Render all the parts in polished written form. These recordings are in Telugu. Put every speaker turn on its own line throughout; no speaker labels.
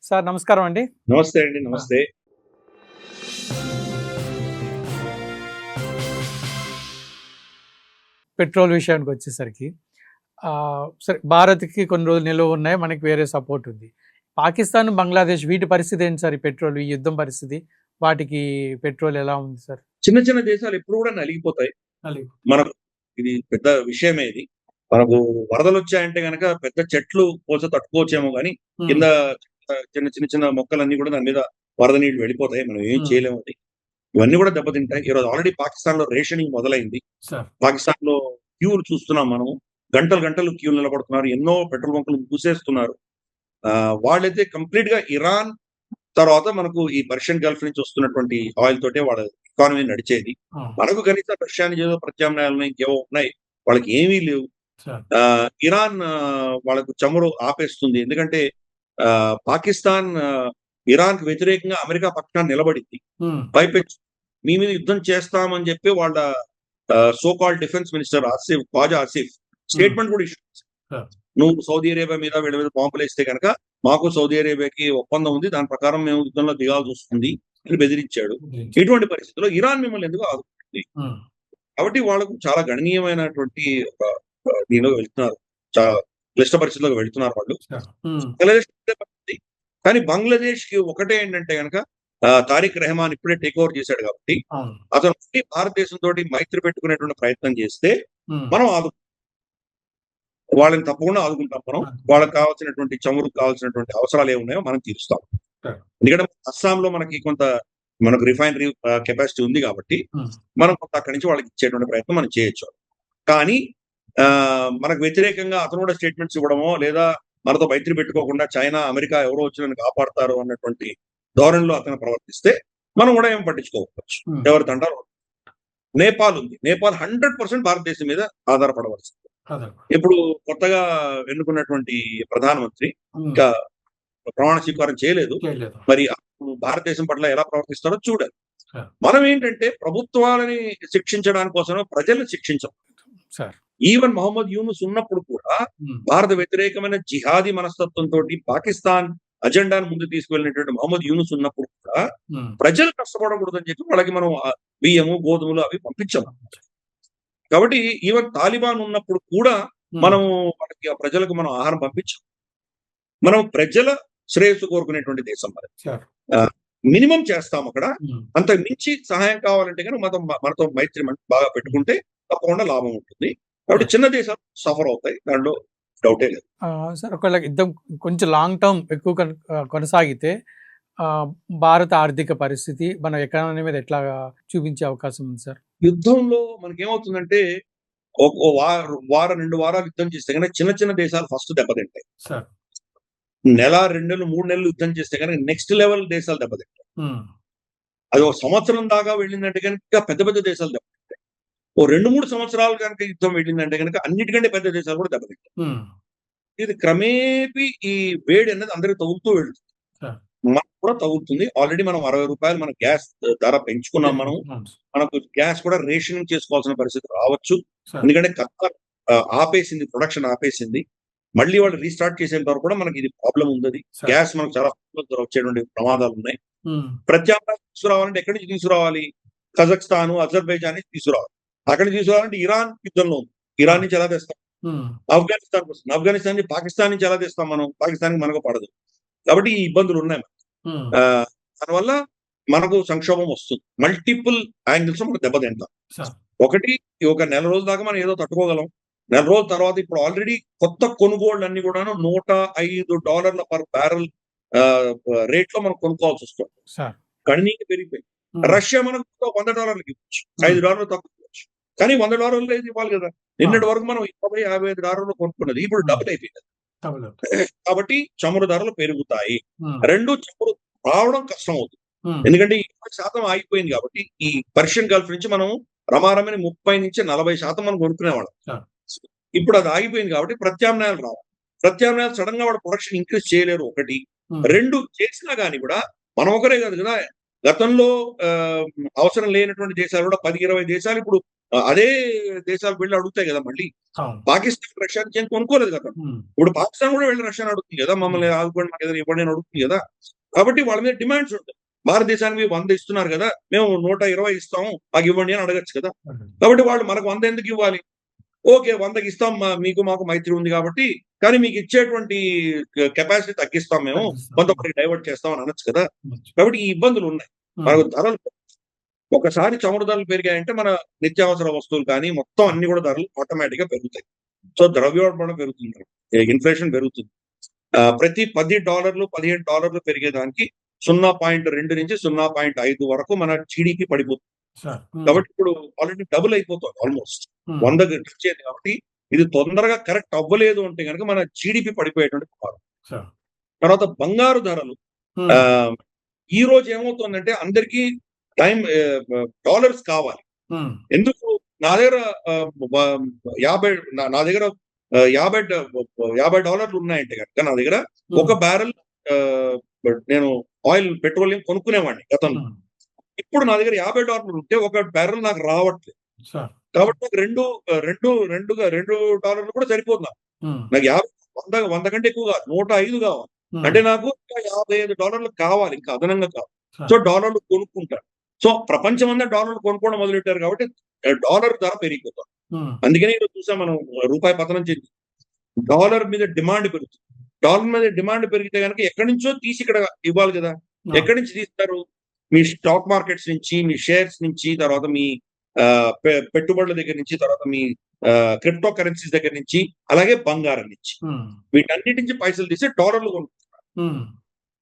సార్ నమస్కారం అండి.
నమస్తే అండి.
ఆ!
నమస్తే.
పెట్రోల్ విషయానికొచ్చేసరికి సరే భారత్‌కి కొన్ని రోజులు నిలువున్నాయి. మనకి వేరే సపోర్ట్ ఉంది. పాకిస్తాన్, బంగ్లాదేశ్ వీటి పరిస్థితి ఏంటి సార్? ఈ పెట్రోల్, ఈ యుద్ధం పరిస్థితి? వాటికి పెట్రోల్ ఎలా ఉంది సార్?
చిన్న చిన్న దేశాలు ఎప్పుడు కూడా నలిగిపోతాయి.
అలివ్
మనకు ఇది పెద్ద విషయమే ఇది. మనకు వరదలొచ్చాయంటే గనక పెద్ద చెట్లు కోసి తట్టుకోవచ్చేమో గానీ,
హ్మ్.
కింద చిన్న చిన్న మొక్కలన్నీ కూడా దాని మీద వరద నీళ్లు వెళ్ళిపోతాయి. మనం ఏం
హ్మ్.
చేయలేము అది. ఇవన్నీ కూడా దెబ్బతింటాయి. ఈరోజు ఆల్రెడీ పాకిస్తాన్‌లో రేషనింగ్ మొదలైంది.
సార్.
పాకిస్తాన్‌లో క్యూలు చూస్తున్నాం మనం. గంటలు గంటలు క్యూలు నిలబడుతున్నారు. ఎన్నో పెట్రోల్ బంకులు మూసేస్తున్నారు. వాళ్ళైతే కంప్లీట్‌గా ఇరాన్ తర్వాత మనకు ఈ పర్షియన్ గల్ఫ్ నుంచి వస్తున్నటువంటి ఆయిల్ తోటే వాళ్ళ ఎకానమీ నడిచేది.
ఆ!
మనకు కనీసం రష్యా నుంచి ఏదో ప్రత్యామ్నాయాలున్నాయి, ఇంకేవో ఉన్నాయి. వాళ్ళకి ఏమీ లేవు.
సార్.
ఇరాన్ వాళ్ళకు చమురు ఆపేస్తుంది. ఎందుకంటే పాకిస్తాన్ ఇరాన్‌కి వ్యతిరేకంగా అమెరికా పక్షాన నిలబడింది.
హ్మ్.
పైపెచ్చు మీ మీద యుద్ధం చేస్తామని చెప్పి వాళ్ళ so called defence minister Khawaja Asif
హ్మ్.
స్టేట్మెంట్ కూడా ఇష్యూ చేశారు.
సార్.
నువ్వు సౌదీ అరేబియా మీద వీళ్ళ మీద బాంబులేస్తే గనక మాకు సౌదీ అరేబియాకి ఒప్పందం ఉంది. దాని ప్రకారం మేము యుద్ధంలో దిగాల్సొస్తుంది అని బెదిరించాడు.
గురించి.
ఇటువంటి పరిస్థితిలో ఇరాన్ మిమ్మల్ని ఎందుకు ఆదుకుంటుంది?
హ్మ్.
కాబట్టి వాళ్ళకు చాలా గణనీయమైనటువంటి ఒక దీనిలో వెళ్తున్నారు. చాలా క్లిష్ట పరిస్థితుల్లోకి వెళ్తున్నారు వాళ్ళు.
సార్. హ్మ్.
బంగ్లాదేశ్ ఇదే పరిస్థితి. కానీ బంగ్లాదేశ్‌కి ఒకటే ఏంటంటే గనక తారిక్ రెహమాన్ ఇప్పుడే టేక్ ఓవర్ చేశాడు కాబట్టి,
అవును.
అతను మళ్ళీ భారతదేశంతోటి మైత్రి పెట్టుకునేటువంటి ప్రయత్నం చేస్తే
హ్మ్.
మనం వాళ్ళని తప్పకుండా ఆదుకుంటాం మనం.
ఆ!
వాళ్ళకి కావాల్సినటువంటి చమురుకు కావాల్సినటువంటి అవసరాలు ఏమున్నాయో మనం తీరుస్తాం.
సార్.
ఎందుకంటే అస్సాంలో మనకి కొంత మనకు రిఫైనరీ కెపాసిటీ ఉంది కాబట్టి,
హ్మ్.
మనం కొంత అక్కడి నుంచి వాళ్ళకి ఇచ్చేటువంటి ప్రయత్నం మనం చేయొచ్చు. కానీ మనకు వ్యతిరేకంగా అతను కూడా స్టేట్మెంట్స్ ఇవ్వడమో, లేదా మనతో మైత్రి పెట్టుకోకుండా చైనా, అమెరికా ఎవరో వచ్చి నన్ను కాపాడతారు అన్నటువంటి ధోరణిలో అతను ప్రవర్తిస్తే, మనం కూడా ఏం పట్టించుకోకపోవచ్చు.
హ్మ్.
ఎవరి తంటాలు వాళ్ళు. నేపాల్ ఉంది. నేపాల్ 100% భారతదేశం మీద ఆధారపడవలసింది.
అదే.
ఇప్పుడు కొత్తగా ఎన్నుకున్నటువంటి ప్రధానమంత్రి
హ్మ్.
ఇంకా ప్రమాణ స్వీకారం చేయలేదు.
చేయలేదు.
మరి భారతదేశం పట్ల ఎలా ప్రవర్తిస్తారో చూడాలి.
సార్.
మనం ఏంటంటే ప్రభుత్వాలని శిక్షించడానికి కోసమే ప్రజల్ని శిక్షించం.
సార్.
ఈవెన్ మొహమ్మద్ యూనుస్ ఉన్నప్పుడు కూడా
హ్మ్.
భారత వ్యతిరేకమైన జిహాదీ మనస్తత్వంతోటి పాకిస్తాన్ అజెండాను ముందుకు తీసుకువెళ్ళినటువంటి మొహమ్మద్ యూనుస్ ఉన్నప్పుడు కూడా
హ్మ్.
ప్రజలు కష్టపడకూడదని చెప్పి వాళ్ళకి మనం బియ్యము, గోధుమలు అవి పంపించాం. కాబట్టి ఈవెన్ తాలిబాన్ ఉన్నప్పుడు కూడా
హ్మ్.
మనము వాళ్ళకి ఆ ప్రజలకు మనం ఆహారం పంపించాం. మనం ప్రజల శ్రేయస్సు కోరుకునేటువంటి దేశం మనది.
సార్.
మినిమమ్ చేస్తాం అక్కడ.
హ్మ్.
అంతకు మించి సహాయం కావాలంటే గనుక మనతో మైత్రి బాగా
హ్మ్.
పెట్టుకుంటే తప్పకుండా లాభం ఉంటుంది. కాబట్టి
సార్.
చిన్న దేశాలు సఫర్ అవుతాయి. దాంట్లో డౌటే లేదు.
సార్ ఒకవేళ యుద్ధం కొంచెం లాంగ్ టర్మ్ ఎక్కువ కొనసాగితే ఆహ్, భారత ఆర్థిక పరిస్థితి మన ఎకానమీ మీద ఎట్లా చూపించే అవకాశం ఉంది సార్?
యుద్ధంలో మనకేమవుతుందంటే ఓ వారం, 2 వారాలు యుద్ధం చేస్తే గనక చిన్న చిన్న దేశాలు ఫస్ట్ దెబ్బతింటాయి.
సార్.
నెల, 2 నెలలు, 3 నెలలు యుద్ధం చేస్తే గనక నెక్స్ట్ లెవెల్ దేశాలు దెబ్బతింటాయి.
హ్మ్.
అది ఒక సంవత్సరం దాకా వెళ్ళిందంటే గనుక ఇంకా పెద్ద పెద్ద దేశాలు దెబ్బతింటాయి. ఓ 2, 3 సంవత్సరాలు గనుక యుద్ధం వెళ్ళిందంటే గనక అన్నిటికంటే పెద్ద దేశాలు కూడా దెబ్బతింటాయి.
హ్మ్.
ఇది క్రమేపీ ఈ వేడి అనేది అందరికి తగులుతూ వెళ్తుంది.
సార్.
మనకు కూడా తగులుతుంది. ఆల్రెడీ మనం రూ. 60 మన గ్యాస్ ధర పెంచుకున్నాం మనం.
అవును.
మనకు గ్యాస్ కూడా రేషనింగ్ చేసుకోవాల్సిన పరిస్థితి రావచ్చు.
సార్.
ఎందుకంటే ఖతార్ ఆపేసింది. ప్రొడక్షన్ ఆపేసింది. మళ్ళీ వాళ్ళు రీస్టార్ట్ చేసేంత వరకు కూడా మనకి ఇది ప్రాబ్లమ్ ఉందది.
సార్.
గ్యాస్ మనకు చాలా వచ్చేటువంటి ప్రమాదాలున్నాయి.
హ్మ్.
ప్రత్యామ్నాయం తీసుకురావాలంటే ఎక్కడి నుంచి తీసుకురావాలి? కజాఖ్‌స్తాను, అజర్బైజాన్ నుంచి తీసుకురావాలి. అక్కడి నుంచి తీసుకురావాలంటే ఇరాన్ యుద్ధంలో ఉంది.
ఆ!
ఇరాన్ నుంచి ఎలా తెస్తాం?
హ్మ్.
ఆఫ్ఘనిస్తాన్‌కొస్తుంది. ఆఫ్ఘనిస్తాన్ నుంచి పాకిస్తాన్ నుంచి ఎలా తెస్తాం మనం? పాకిస్తాన్‌కి మనకు పడదు. కాబట్టి ఈ ఇబ్బందులున్నాయి మనకి.
హ్మ్.
దానివల్ల మనకు సంక్షోభం వస్తుంది. మల్టిపుల్ యాంగిల్స్‌లో మనం దెబ్బతింటాం.
సార్.
ఒకటి ఒక నెల రోజుల దాకా మనం ఏదో తట్టుకోగలం. నెల రోజుల తర్వాత ఇప్పుడు ఆల్రెడీ కొత్త కొనుగోళ్లన్నీ కూడాను $105 పర్ బ్యారెల్ రేట్‌లో మనం కొనుక్కోవాల్సొస్తుంది.
సార్.
గణనీయంగా పెరిగిపోయింది.
హ్మ్.
రష్యా మనకు $100 ఇవ్వచ్చు.
హ్మ్.
$5 తక్కువ ఇవ్వచ్చు. కానీ $100 ఏది ఇవ్వాలి గదా!
ఆ!
నిన్నటి వరకు మనం 50, $55 కొనుక్కున్నది ఇప్పుడు
హ్మ్.
డబుల్ అయిపోయింది.
డబుల్.
కాబట్టి చమురు ధరలు పెరుగుతాయి.
హ్మ్.
2 చమురు రావడం కష్టమవుతుంది.
హ్మ్.
ఎందుకంటే ఈ 20% ఆగిపోయింది కాబట్టి ఈ పర్షియన్ గల్ఫ్ నుంచి మనం రమారమని 30-40% మనం కొనుక్కునేవాళ్ళం.
సార్.
ఇప్పుడు అది ఆగిపోయింది కాబట్టి ప్రత్యామ్నాయాలు రావాలి. ప్రత్యామ్నాయాలు సడెన్‌గా వాడు ప్రొడక్షన్ ఇంక్రీజ్ చేయలేరు ఒకటి.
హ్మ్.
2 చేసినా గాని కూడా మనం ఒకరే కాదు కదా! గతంలో అవసరం లేనటువంటి దేశాలు కూడా 10, 20 దేశాలు ఇప్పుడు అదే దేశాలకు వెళ్ళి అడుగుతాయి కదా మళ్ళీ.
అవును.
పాకిస్తాన్ రష్యా నుంచి ఏం కొనుక్కోలేదు కదా.
హ్మ్.
ఇప్పుడు పాకిస్తాన్ కూడా వెళ్ళి రష్యాని అడుగుతుంది కదా, మమ్మల్ని ఆదుకోండి, మాకు ఏదైనా ఇవ్వండి అని అడుగుతుంది కదా. కాబట్టి వాళ్ళ మీద డిమాండ్స్ ఉంటాయి. భారతదేశానికి 100 ఇస్తున్నారు కదా, మేము 120 ఇస్తాము, మాకు ఇవ్వండి అని అడగచ్చు కదా. కాబట్టి వాళ్ళు మనకు 100 ఎందుకు ఇవ్వాలి? ఓకే, 100కి ఇస్తాం, మీకు మాకు మైత్రి ఉంది కాబట్టి, కానీ మీకు ఇచ్చేటువంటి కెపాసిటీ తగ్గిస్తాం మేము, కొంతమందికి డైవర్ట్ చేస్తాం అని అనొచ్చు కదా. కాబట్టి ఈ ఇబ్బందులు ఉన్నాయి. మనకు ధరలు ఒకసారి చమురు ధరలు పెరిగాయంటే మన నిత్యావసర వస్తువులు కానీ మొత్తం అన్ని కూడా ధరలు ఆటోమేటిక్ గా పెరుగుతాయి. సో ద్రవ్యోల్బణం పెరుగుతుంది, ఇన్ఫ్లేషన్ పెరుగుతుంది. ప్రతి $10 $15 పెరిగేదానికి 0.2 నుంచి 0.5 వరకు మన జీడిపి పడిపోతుంది. కాబట్టి ఇప్పుడు ఆల్రెడీ డబుల్ అయిపోతుంది, ఆల్మోస్ట్ 100కి టచ్ అయ్యింది. కాబట్టి ఇది తొందరగా కరెక్ట్ అవ్వలేదు అంటే కనుక మన జీడిపి పడిపోయేటువంటి ప్రమాదం. తర్వాత బంగారు ధరలు ఈ రోజు ఏమవుతుందంటే అందరికీ డాలర్స్ కావాలి. ఎందుకు? నా దగ్గర $50 ఉన్నాయంటే కనుక నా దగ్గర ఒక బ్యారెల్ నేను పెట్రోలియం కొనుక్కునేవాడిని గతంలో. ఇప్పుడు నా దగ్గర $50 ఉంటే ఒక బ్యారెల్ నాకు రావట్లేదు. కాబట్టి నాకు $2 కూడా సరిపోతుంది. నాకు 100 కంటే ఎక్కువ కాదు, 105 కావాలి. అంటే నాకు $55 కావాలి, ఇంకా అదనంగా కావాలి. సో డాలర్లు కొనుక్కుంటారు. సో ప్రపంచం అంతా డాలర్లు కొనుక్కోవడం మొదలెట్టారు కాబట్టి డాలర్ ధర పెరిగిపోతుంది. అందుకనే ఈరోజు చూసాం మనం, రూపాయి పతనం చెంది డాలర్ మీద డిమాండ్ పెరుగుతుంది. డాలర్ మీద డిమాండ్ పెరిగితే కనుక ఎక్కడి నుంచో తీసి ఇక్కడ ఇవ్వాలి కదా. ఎక్కడి నుంచి తీస్తారు? మీ స్టాక్ మార్కెట్స్ నుంచి, మీ షేర్స్ నుంచి, తర్వాత మీ పెట్టుబడుల దగ్గర నుంచి, తర్వాత మీ క్రిప్టో కరెన్సీస్ దగ్గర నుంచి, అలాగే బంగారం నుంచి, వీటన్నిటి నుంచి పైసలు తీసి డాలర్లు కొనుక్కుంటున్నారు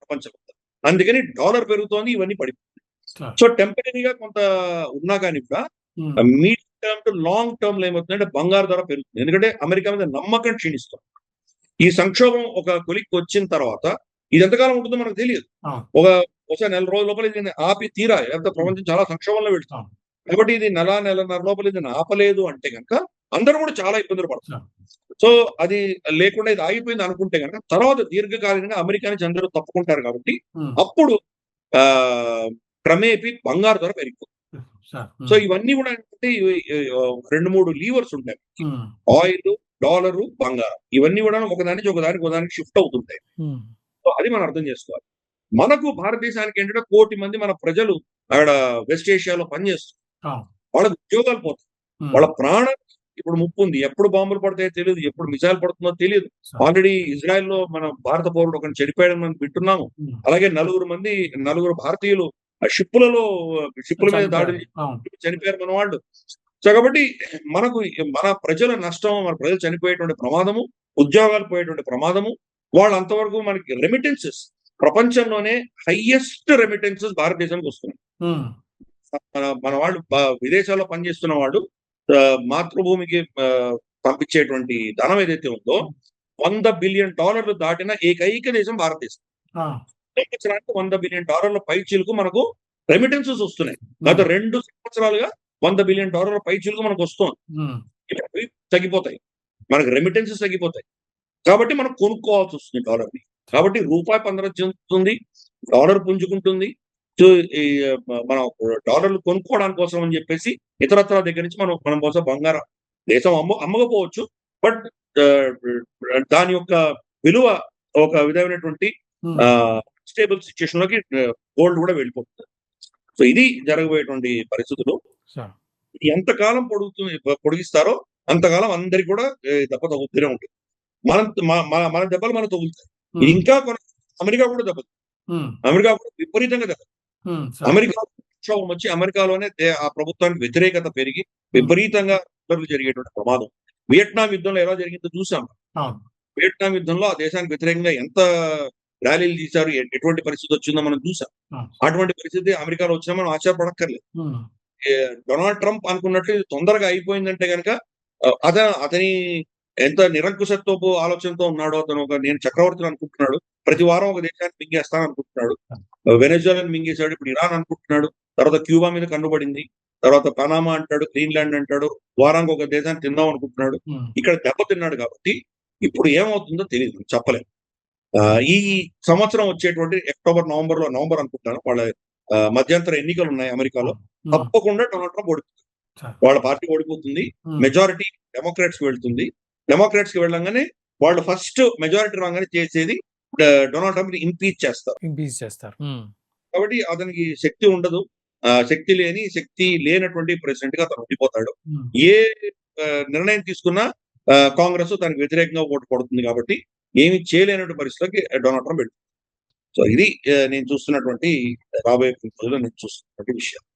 ప్రపంచం. అందుకని డాలర్ పెరుగుతోంది, ఇవన్నీ పడిపోతుంది. సో టెంపరీగా కొంత ఉన్నా కానీ కూడా medium term two long term లో ఏమవుతుందంటే బంగారు ధర పెరుగుతుంది. ఎందుకంటే అమెరికా మీద నమ్మకం క్షీణిస్తుంది. ఈ సంక్షోభం ఒక కొలిక్కి వచ్చిన తర్వాత ఇది ఎంతకాలం ఉంటుందో మనకు తెలియదు. ఒకసారి నెల రోజుల లోపల ఇది ఆపి తీరాలి, లేకపోతే ప్రపంచం చాలా సంక్షోభంలో వెళ్తాం. కాబట్టి ఇది నెలన్నర లోపల ఇది ఆపలేదు అంటే కనుక అందరూ కూడా చాలా ఇబ్బందులు పడుతున్నారు. సో అది లేకుండా ఇది ఆగిపోయింది అనుకుంటే కనుక తర్వాత దీర్ఘకాలికంగా అమెరికా నుంచి అందరూ తప్పుకుంటారు. కాబట్టి అప్పుడు క్రమేపీ బంగారు ధర పెరిగిపోతుంది. సో ఇవన్నీ కూడా ఏంటంటే 2-3 లీవర్స్ ఉంటాయి. ఆయిల్, డాలరు, బంగారం, ఇవన్నీ కూడా ఒకదానికి ఒకదానికి షిఫ్ట్ అవుతుంటాయి. సో అది మనం అర్థం చేసుకోవాలి. మనకు భారతదేశానికి ఏంటంటే 1 కోటి మంది మన ప్రజలు అక్కడ వెస్ట్ ఏషియాలో పనిచేస్తారు. వాళ్ళకి ఉద్యోగాలు పోతాయి, వాళ్ళ ప్రాణం ఇప్పుడు ముప్పు ఉంది. ఎప్పుడు బాంబులు పడతాయో తెలియదు, ఎప్పుడు మిసైల్ పడుతుందో తెలియదు. ఆల్రెడీ ఇజ్రాయెల్ లో మన భారత పౌరుడు ఒకరిని చనిపోయాడని మనం వింటున్నాము. అలాగే 4 భారతీయులు షిప్పుల మీద దాడి చనిపోయారు మన వాళ్ళు. సో కాబట్టి మనకు మన ప్రజల నష్టం, మన ప్రజలు చనిపోయేటువంటి ప్రమాదము, ఉద్యోగాలు పోయేటువంటి ప్రమాదము. వాళ్ళు అంతవరకు మనకి రెమిటెన్సెస్, ప్రపంచంలోనే హైయెస్ట్ రెమిటెన్సెస్ భారతదేశానికి వస్తున్నాయి. మన వాళ్ళు విదేశాల్లో పనిచేస్తున్న వాళ్ళు మాతృభూమికి పంపించేటువంటి ధనం ఏదైతే ఉందో $100 బిలియన్ దాటిన ఏకైక దేశం భారతదేశం. సంవత్సరానికి $100 బిలియన్ పైచీలకు మనకు రెమిటెన్సెస్ వస్తున్నాయి. గత 2 సంవత్సరాలుగా $100 బిలియన్ పైచీలకు మనకు వస్తుంది. అవి తగ్గిపోతాయి, మనకు రెమిటెన్సెస్ తగ్గిపోతాయి. కాబట్టి మనం కొనుక్కోవాల్సి వస్తుంది డాలర్ని. కాబట్టి రూపాయి పందరం చెందుతుంది, డాలర్ పుంజుకుంటుంది. సో మనం డాలర్లు కొనుక్కోవడానికి కోసం అని చెప్పేసి ఇతరత్ర దగ్గర నుంచి మనం కోసం బంగారం దేశం అమ్మకపోవచ్చు, బట్ దాని యొక్క విలువ ఒక విధమైనటువంటి స్టేబుల్ సిచ్యుయేషన్ లోకి గోల్డ్ కూడా వెళ్ళిపోతుంది. సో ఇది జరగబోయేటువంటి పరిస్థితులు. ఎంతకాలం పొడిగిస్తారో అంతకాలం అందరికి కూడా దెబ్బ తగ్గుతూనే ఉంటుంది. మన దెబ్బలు మనకు తగులుతాయి. ఇది ఇంకా అమెరికా కూడా దెబ్బ, అమెరికా కూడా విపరీతంగా దెబ్బ. అమెరికా సంక్షోభం వచ్చి అమెరికాలోనే ఆ ప్రభుత్వానికి వ్యతిరేకత పెరిగి విపరీతంగా జరిగేటువంటి ప్రమాదం. వియట్నాం యుద్ధంలో ఎలా జరిగిందో చూసాం. వియట్నాం యుద్ధంలో ఆ దేశానికి వ్యతిరేకంగా ఎంత ర్యాలీలు తీశారు, ఎటువంటి పరిస్థితి వచ్చిందో మనం చూసాం. అటువంటి పరిస్థితి అమెరికాలో వచ్చినా మనం ఆశ్చర్యపడక్కర్లేదు. డొనాల్డ్ ట్రంప్ అనుకున్నట్లు తొందరగా అయిపోయిందంటే కనుక అతని ఎంత నిరంకుశత్వపు ఆలోచనతో ఉన్నాడో. అతను నేను చక్రవర్తిని అనుకుంటున్నాడు, ప్రతి వారం ఒక దేశాన్ని మింగేస్తాను అనుకుంటున్నాడు. వెనెజులాని మింగేశాడు, ఇప్పుడు ఇరాన్ అనుకుంటున్నాడు, తర్వాత క్యూబా మీద కన్నుబడింది, తర్వాత పనామా అంటాడు, గ్రీన్లాండ్ అంటాడు, వారానికి ఒక దేశాన్ని తిందాం అనుకుంటున్నాడు. ఇక్కడ దెబ్బతిన్నాడు. కాబట్టి ఇప్పుడు ఏమవుతుందో తెలియదు, చెప్పలేము. ఈ సంవత్సరం వచ్చేటువంటి నవంబర్ అనుకుంటాను, వాళ్ళ మధ్యంతర ఎన్నికలు ఉన్నాయి అమెరికాలో. తప్పకుండా డొనాల్డ్ ట్రంప్ ఓడిపోతాడు.
సార్.
వాళ్ళ పార్టీ ఓడిపోతుంది. మెజారిటీ డెమోక్రాట్స్ కి వెళ్తుంది. డెమోక్రాట్స్ కి వెళ్ళంగానే వాళ్ళు ఫస్ట్ మెజారిటీ రాగానే చేసేది డొనాల్డ్ ట్రంప్ ని ఇంపీచ్ చేస్తారు.
ఇంపీచ్ చేస్తారు.
కాబట్టి అతనికి శక్తి ఉండదు. శక్తి లేనటువంటి ప్రెసిడెంట్ గా అతను ఉండిపోతాడు. ఏ నిర్ణయం తీసుకున్నా కాంగ్రెస్ తనకు వ్యతిరేకంగా ఓటు పడుతుంది కాబట్టి ఏమి చేయలేనటువంటి పరిస్థితిలోకి డొనాల్డ్ ట్రంప్ వెళ్తుంది. సో ఇది నేను చూస్తున్నటువంటి రాబోయే రోజుల్లో నేను చూస్తున్నటువంటి విషయం.